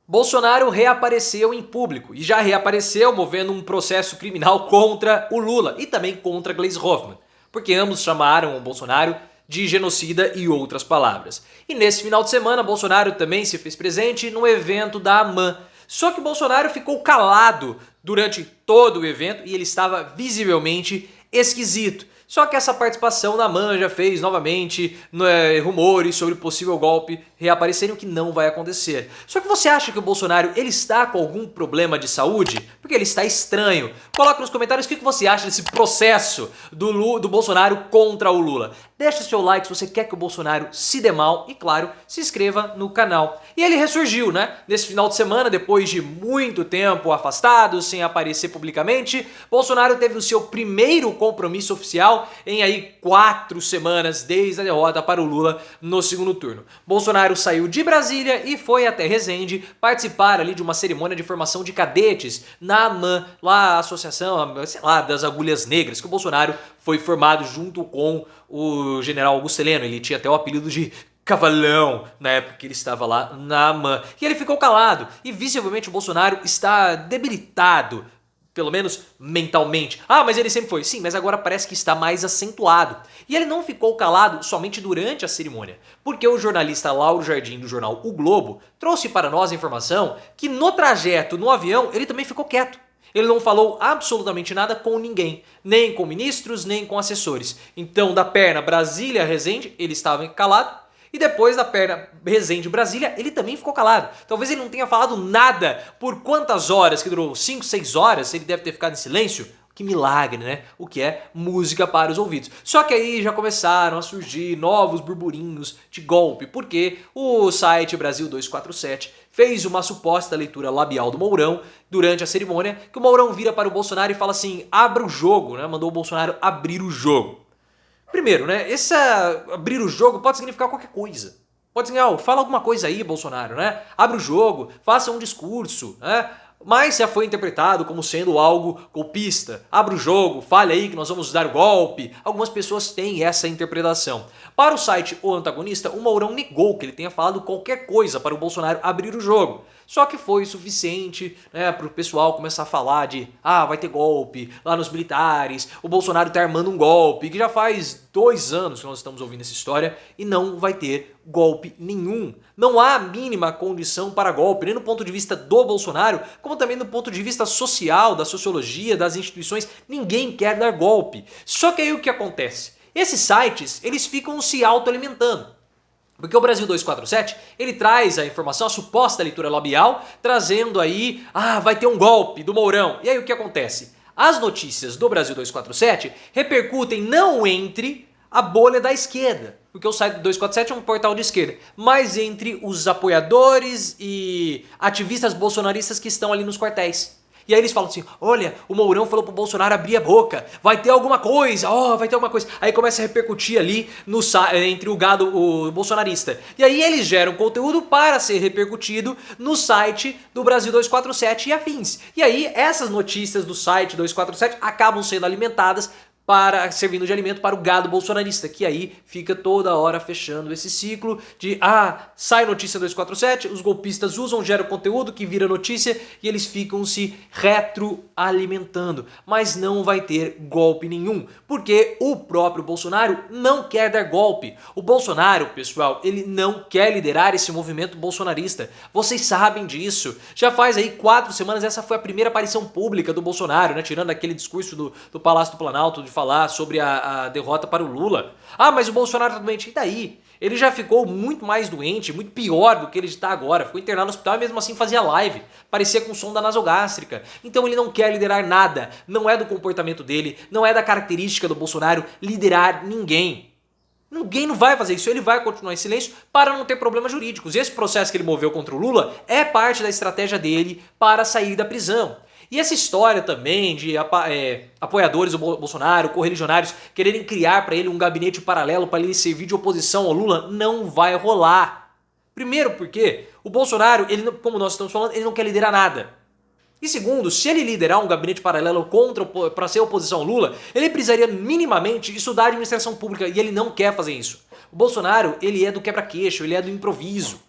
Bolsonaro reapareceu em público e já reapareceu movendo um processo criminal contra o Lula e também contra Gleisi Hoffmann, porque ambos chamaram o Bolsonaro de genocida e outras palavras. E nesse final de semana, Bolsonaro também se fez presente no evento da AMAN. Só que Bolsonaro ficou calado durante todo o evento e ele estava visivelmente esquisito. Só que essa participação da AMAN já fez novamente rumores sobre o possível golpe reaparecerem, o que não vai acontecer. Só que você acha que o Bolsonaro ele está com algum problema de saúde? Porque ele está estranho. Coloca nos comentários o que você acha desse processo do Bolsonaro contra o Lula. Deixa seu like se você quer que o Bolsonaro se dê mal e, claro, se inscreva no canal. E ele ressurgiu, né? Nesse final de semana, depois de muito tempo afastado, sem aparecer publicamente, Bolsonaro teve o seu primeiro compromisso oficial em aí 4 semanas desde a derrota para o Lula no segundo turno. Bolsonaro saiu de Brasília e foi até Resende participar ali de uma cerimônia de formação de cadetes na AMAN, lá a associação, sei lá, das agulhas negras, que o Bolsonaro foi formado junto com o general Augusto Heleno. Ele tinha até o apelido de Cavalão na época que ele estava lá na AMAN. E ele ficou calado e visivelmente o Bolsonaro está debilitado, pelo menos mentalmente. Ah, mas ele sempre foi. Sim, mas agora parece que está mais acentuado. E ele não ficou calado somente durante a cerimônia, porque o jornalista Lauro Jardim, do jornal O Globo, trouxe para nós a informação que no trajeto, no avião, ele também ficou quieto. Ele não falou absolutamente nada com ninguém, nem com ministros, nem com assessores. Então, da perna Brasília-Resende, ele estava calado. E depois da perna Resende-Brasília, ele também ficou calado. Talvez ele não tenha falado nada por quantas horas, que durou 5, 6 horas, ele deve ter ficado em silêncio. Que milagre, né? O que é música para os ouvidos. Só que aí já começaram a surgir novos burburinhos de golpe, porque o site Brasil 247 fez uma suposta leitura labial do Mourão durante a cerimônia, que o Mourão vira para o Bolsonaro e fala assim, abra o jogo, né? Mandou o Bolsonaro abrir o jogo. Primeiro, né? Esse abrir o jogo pode significar qualquer coisa. Pode significar, fala alguma coisa aí, Bolsonaro, né? Abre o jogo, faça um discurso, né? Mas já foi interpretado como sendo algo golpista. Abra o jogo, fale aí que nós vamos dar o golpe. Algumas pessoas têm essa interpretação. Para o site O Antagonista, o Mourão negou que ele tenha falado qualquer coisa para o Bolsonaro abrir o jogo. Só que foi suficiente, né, para o pessoal começar a falar de vai ter golpe lá nos militares, o Bolsonaro tá armando um golpe, que já faz 2 anos que nós estamos ouvindo essa história e não vai ter golpe nenhum. Não há a mínima condição para golpe, nem no ponto de vista do Bolsonaro, como também no ponto de vista social, da sociologia, das instituições. Ninguém quer dar golpe. Só que aí o que acontece? Esses sites, eles ficam se autoalimentando. Porque o Brasil 247, ele traz a informação, a suposta leitura labial, trazendo aí, vai ter um golpe do Mourão. E aí o que acontece? As notícias do Brasil 247 repercutem não entre a bolha da esquerda, porque o site do 247 é um portal de esquerda, mas entre os apoiadores e ativistas bolsonaristas que estão ali nos quartéis. E aí eles falam assim, olha, o Mourão falou pro Bolsonaro abrir a boca, vai ter alguma coisa, vai ter alguma coisa. Aí começa a repercutir ali entre o gado o bolsonarista. E aí eles geram conteúdo para ser repercutido no site do Brasil 247 e afins. E aí essas notícias do site 247 acabam sendo alimentadas servindo de alimento para o gado bolsonarista, que aí fica toda hora fechando esse ciclo de sai notícia 247, os golpistas geram conteúdo que vira notícia e eles ficam se retroalimentando. Mas não vai ter golpe nenhum, porque o próprio Bolsonaro não quer dar golpe. O Bolsonaro, pessoal, ele não quer liderar esse movimento bolsonarista. Vocês sabem disso. Já faz aí 4 semanas, essa foi a primeira aparição pública do Bolsonaro, né? Tirando aquele discurso do Palácio do Planalto, de falar sobre a derrota para o Lula. Mas o Bolsonaro tá doente. E daí? Ele já ficou muito mais doente, muito pior do que ele está agora. Ficou internado no hospital e mesmo assim fazia live. Parecia com sonda nasogástrica. Então ele não quer liderar nada. Não é do comportamento dele, não é da característica do Bolsonaro liderar ninguém. Ninguém não vai fazer isso, ele vai continuar em silêncio para não ter problemas jurídicos. E esse processo que ele moveu contra o Lula é parte da estratégia dele para sair da prisão. E essa história também de apoiadores do Bolsonaro, correligionários, quererem criar para ele um gabinete paralelo para ele servir de oposição ao Lula, não vai rolar. Primeiro porque o Bolsonaro, ele, como nós estamos falando, ele não quer liderar nada. E segundo, se ele liderar um gabinete paralelo para ser oposição ao Lula, ele precisaria minimamente estudar administração pública e ele não quer fazer isso. O Bolsonaro, ele é do quebra-queixo, ele é do improviso.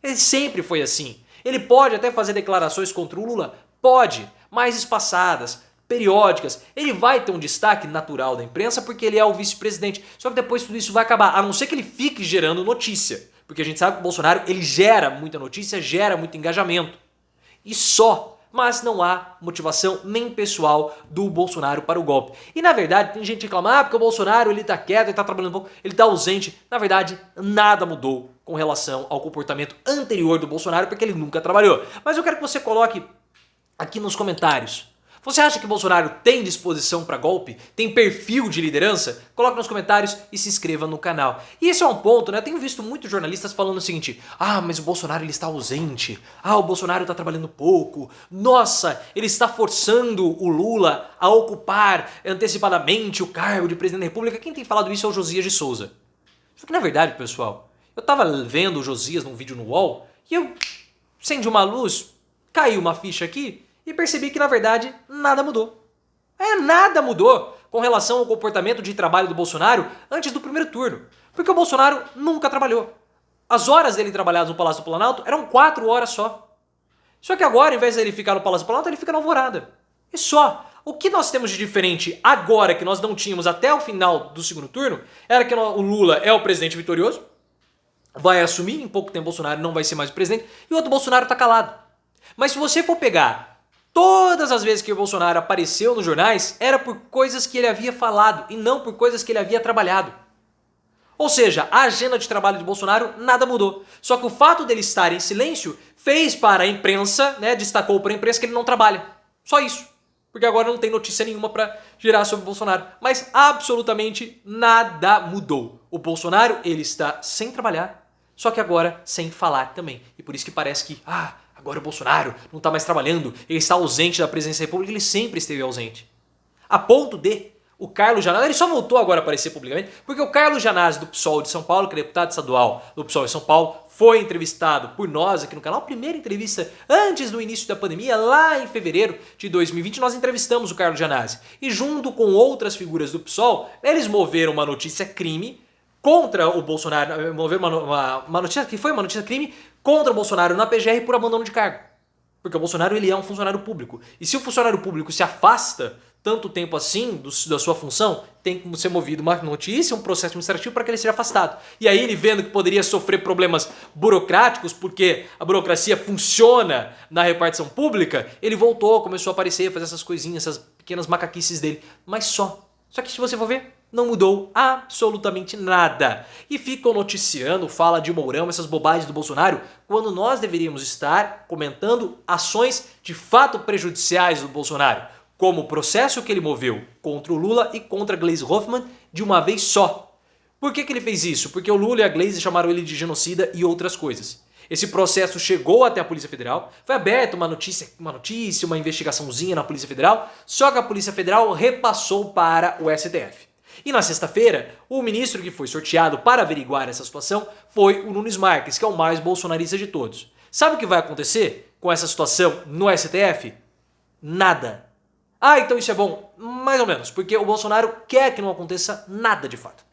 Ele sempre foi assim. Ele pode até fazer declarações contra o Lula? Pode, mais espaçadas, periódicas. Ele vai ter um destaque natural da imprensa porque ele é o vice-presidente. Só que depois tudo isso vai acabar, a não ser que ele fique gerando notícia. Porque a gente sabe que o Bolsonaro ele gera muita notícia, gera muito engajamento. E só. Mas não há motivação nem pessoal do Bolsonaro para o golpe. E na verdade tem gente que reclama, porque o Bolsonaro ele tá quieto, ele tá trabalhando pouco, ele tá ausente. Na verdade, nada mudou com relação ao comportamento anterior do Bolsonaro, porque ele nunca trabalhou. Mas eu quero que você coloque aqui nos comentários. Você acha que Bolsonaro tem disposição para golpe? Tem perfil de liderança? Coloque nos comentários e se inscreva no canal. E esse é um ponto, né? Eu tenho visto muitos jornalistas falando o seguinte: mas o Bolsonaro ele está ausente. O Bolsonaro está trabalhando pouco. Nossa, ele está forçando o Lula a ocupar antecipadamente o cargo de presidente da República. Quem tem falado isso é o Josias de Souza. Só que na verdade, pessoal, eu estava vendo o Josias num vídeo no UOL e eu acendi uma luz, caiu uma ficha aqui e percebi que, na verdade, nada mudou. Nada mudou com relação ao comportamento de trabalho do Bolsonaro antes do primeiro turno. Porque o Bolsonaro nunca trabalhou. As horas dele trabalhadas no Palácio do Planalto eram 4 horas só. Só que agora, em vez de ele ficar no Palácio do Planalto, ele fica na Alvorada. E só. O que nós temos de diferente agora, que nós não tínhamos até o final do segundo turno, era que o Lula é o presidente vitorioso, vai assumir, em pouco tempo Bolsonaro não vai ser mais o presidente, e o outro Bolsonaro tá calado. Mas se você for pegar todas as vezes que o Bolsonaro apareceu nos jornais, era por coisas que ele havia falado e não por coisas que ele havia trabalhado. Ou seja, a agenda de trabalho de Bolsonaro nada mudou. Só que o fato dele estar em silêncio fez para a imprensa, destacou para a imprensa que ele não trabalha. Só isso. Porque agora não tem notícia nenhuma para girar sobre o Bolsonaro. Mas absolutamente nada mudou. O Bolsonaro, ele está sem trabalhar, só que agora sem falar também. E por isso que parece que, agora o Bolsonaro não está mais trabalhando, ele está ausente da presidência da República, ele sempre esteve ausente. A ponto de o Carlos Janazzi, ele só voltou agora a aparecer publicamente, porque o Carlos Janazzi do PSOL de São Paulo, que é deputado estadual do PSOL de São Paulo, foi entrevistado por nós aqui no canal, primeira entrevista antes do início da pandemia, lá em fevereiro de 2020, nós entrevistamos o Carlos Janazzi. E junto com outras figuras do PSOL, eles moveram uma notícia crime contra o Bolsonaro, moveram uma notícia que foi uma notícia crime contra o Bolsonaro na PGR por abandono de cargo. Porque o Bolsonaro ele é um funcionário público. E se o funcionário público se afasta tanto tempo assim da sua função, tem que ser movido uma notícia, um processo administrativo para que ele seja afastado. E aí ele vendo que poderia sofrer problemas burocráticos, porque a burocracia funciona na repartição pública, ele voltou, começou a aparecer, fazer essas coisinhas, essas pequenas macaquices dele. Mas só. Só que se você for ver, não mudou absolutamente nada. E ficam noticiando, fala de Mourão, essas bobagens do Bolsonaro, quando nós deveríamos estar comentando ações de fato prejudiciais do Bolsonaro, como o processo que ele moveu contra o Lula e contra a Gleisi Hoffmann de uma vez só. Por que ele fez isso? Porque o Lula e a Gleisi chamaram ele de genocida e outras coisas. Esse processo chegou até a Polícia Federal, foi aberta uma investigaçãozinha na Polícia Federal, só que a Polícia Federal repassou para o STF. E na sexta-feira, o ministro que foi sorteado para averiguar essa situação foi o Nunes Marques, que é o mais bolsonarista de todos. Sabe o que vai acontecer com essa situação no STF? Nada. Então isso é bom? Mais ou menos, porque o Bolsonaro quer que não aconteça nada de fato.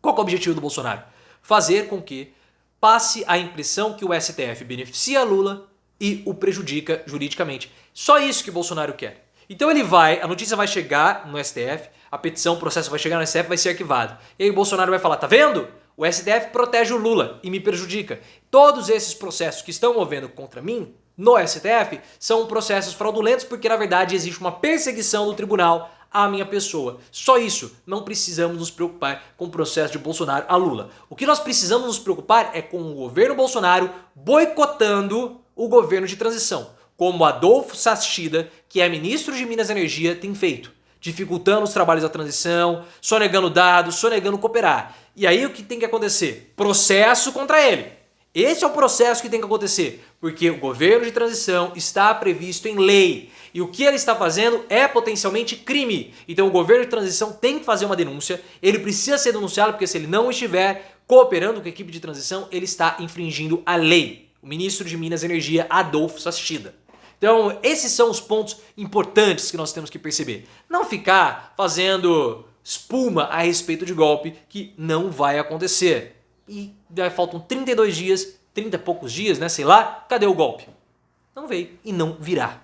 Qual é o objetivo do Bolsonaro? Fazer com que passe a impressão que o STF beneficia Lula e o prejudica juridicamente. Só isso que o Bolsonaro quer. Então a notícia vai chegar no STF, a petição, o processo vai chegar no STF, vai ser arquivado. E aí o Bolsonaro vai falar, tá vendo? O STF protege o Lula e me prejudica. Todos esses processos que estão movendo contra mim no STF são processos fraudulentos porque na verdade existe uma perseguição do tribunal à minha pessoa. Só isso. Não precisamos nos preocupar com o processo de Bolsonaro a Lula. O que nós precisamos nos preocupar é com o governo Bolsonaro boicotando o governo de transição, como Adolfo Sachida, que é ministro de Minas e Energia, tem feito, dificultando os trabalhos da transição, sonegando dados, sonegando cooperar. E aí o que tem que acontecer? Processo contra ele. Esse é o processo que tem que acontecer, porque o governo de transição está previsto em lei e o que ele está fazendo é potencialmente crime. Então o governo de transição tem que fazer uma denúncia, ele precisa ser denunciado porque se ele não estiver cooperando com a equipe de transição, ele está infringindo a lei. O ministro de Minas e Energia, Adolfo Sachida. Então esses são os pontos importantes que nós temos que perceber. Não ficar fazendo espuma a respeito de golpe que não vai acontecer. E já faltam 32 dias 30 e poucos dias, né, sei lá, cadê o golpe? Não veio e não virá.